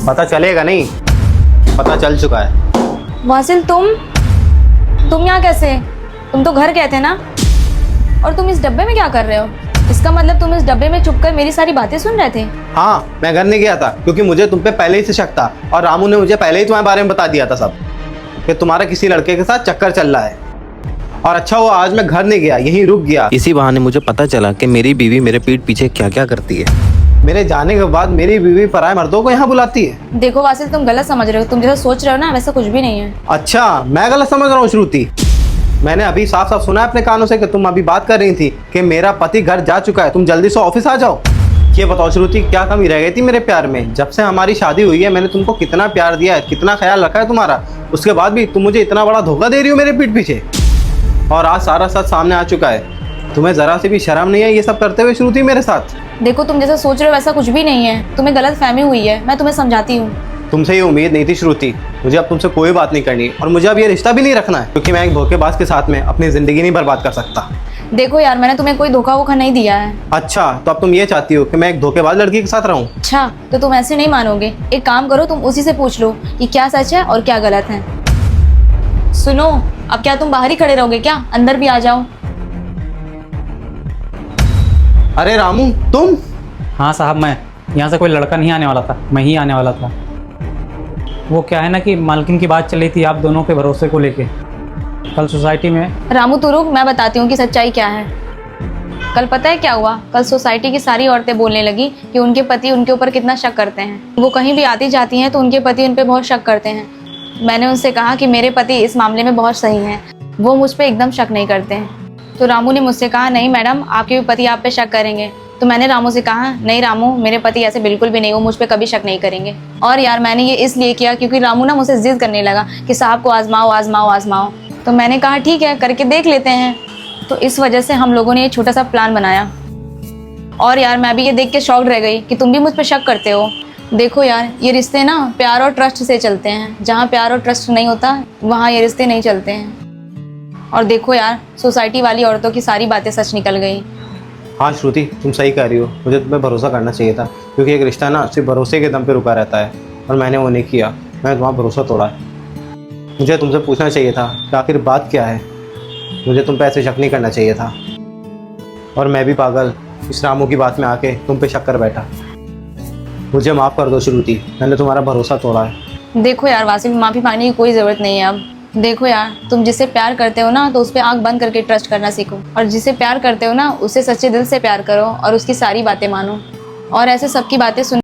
पता चलेगा नहीं, पता चल चुका है। वासिल तुम यहाँ कैसे? तुम तो घर गए थे ना? और तुम इस डब्बे में क्या कर रहे हो? इसका मतलब तुम इस डब्बे में छुपकर मेरी सारी बातें सुन रहे थे? हाँ, मैं घर नहीं गया था क्योंकि मुझे तुम पे पहले ही से शक था और रामू ने मुझे पहले ही तुम्हारे बारे में बता दिया था सब, कि तुम्हारा किसी लड़के के साथ चक्कर चल रहा है। और अच्छा हुआ आज मैं घर नहीं गया, यहीं रुक गया। इसी बहाने मुझे पता चला कि मेरी बीवी मेरे पीठ पीछे क्या क्या करती है। मेरे जाने के बाद मेरी बीवी पराये मर्दों को यहाँ बुलाती है। देखो वासिल, तुम गलत समझ रहे हो। तुम जैसा सोच रहे हो ना, वैसा कुछ भी नहीं है। अच्छा, मैं गलत समझ रहा हूँ श्रुति? मैंने अभी साफ साफ सुना है अपने कानों से कि तुम अभी बात कर रही थी कि मेरा पति घर जा चुका है, तुम जल्दी से ऑफिस आ जाओ। ये बताओ श्रुति, क्या कमी रह गई थी मेरे प्यार में? जब से हमारी शादी हुई है मैंने तुमको कितना प्यार दिया है, कितना ख्याल रखा है तुम्हारा, उसके बाद भी तुम मुझे इतना बड़ा धोखा दे रही हो मेरे पीठ पीछे। और आज सारा सच सामने आ चुका है। तुम्हें जरा से भी शर्म नहीं है ये सब करते हुए श्रुति मेरे साथ? देखो, तुम जैसा सोच रहे हो वैसा कुछ भी नहीं है। तुम्हें गलत फहमी हुई है, मैं तुम्हें समझाती हूँ। तुमसे ये उम्मीद नहीं थी श्रुति। मुझे अब तुमसे कोई बात नहीं करनी और मुझे अब ये रिश्ता भी नहीं रखना है, क्योंकि मैं एक धोखेबाज के साथ में अपनी जिंदगी नहीं बर्बाद कर सकता। देखो यार, मैंने तुम्हें कोई धोखा वोखा नहीं दिया है। अच्छा, तो अब तुम ये चाहती हो कि मैं एक धोखेबाज लड़की के साथ रहूं? अच्छा, तो तुम ऐसे नहीं मानोगे। एक काम करो, तुम उसी से पूछ लो कि क्या सच है और क्या गलत है। सुनो, अब क्या तुम बाहर ही खड़े रहोगे क्या? अंदर भी आ जाओ। अरे रामू, तुम? हाँ साहब, मैं यहाँ से कोई लड़का नहीं आने वाला था, मैं ही आने वाला था। वो क्या है ना कि मालकिन की बात चल रही थी आप दोनों के भरोसे को लेके। कल सोसाइटी में रामू तू रुक, मैं बताती हूँ कि सच्चाई क्या है। कल पता है क्या हुआ? कल सोसाइटी की सारी औरतें बोलने लगी कि उनके पति उनके ऊपर कितना शक करते हैं। वो कहीं भी आती जाती हैं तो उनके पति उन पे बहुत शक करते हैं। मैंने उनसे कहा कि मेरे पति इस मामले में बहुत सही हैं, वो मुझ पे एकदम शक नहीं करते हैं। तो रामू ने मुझसे कहा, नहीं मैडम, आपके भी पति आप पे शक करेंगे। तो मैंने रामू से कहा, नहीं रामू, मेरे पति ऐसे बिल्कुल भी नहीं, वो मुझ पे कभी शक नहीं करेंगे। और यार मैंने ये इसलिए किया क्योंकि रामू ना मुझसे जिद करने लगा कि साहब को आजमाओ आजमाओ आजमाओ। तो मैंने कहा ठीक है, करके देख लेते हैं। तो इस वजह से हम लोगों ने ये छोटा सा प्लान बनाया। और यार मैं भी ये देख के शॉक्ड रह गई कि तुम भी मुझ पे शक करते हो। देखो यार, ये रिश्ते ना प्यार और ट्रस्ट से चलते हैं। जहाँ प्यार और ट्रस्ट नहीं होता वहाँ ये रिश्ते नहीं चलते हैं। और देखो यार, सोसाइटी वाली औरतों की सारी बातें सच निकल गई। हाँ श्रुति, तुम सही कह रही हो। मुझे तुम पे भरोसा करना चाहिए था, क्योंकि एक रिश्ता ना सिर्फ भरोसे के दम पे रुका रहता है, और मैंने वो नहीं किया। मैंने तुम्हारा भरोसा तोड़ा है। मुझे तुमसे पूछना चाहिए था कि आखिर बात क्या है। मुझे तुम पे ऐसे शक नहीं करना चाहिए था। और मैं भी पागल इस रामू की बात में आके तुम पे शक कर बैठा। मुझे माफ़ कर दो श्रुति, मैंने तुम्हारा भरोसा तोड़ा है। देखो यार वासिल, माफ़ी मांगने की कोई ज़रूरत नहीं है अब। देखो यार, तुम जिससे प्यार करते हो ना तो उस पर आंख बंद करके ट्रस्ट करना सीखो, और जिसे प्यार करते हो ना उससे सच्चे दिल से प्यार करो और उसकी सारी बातें मानो। और ऐसे सबकी बातें सुन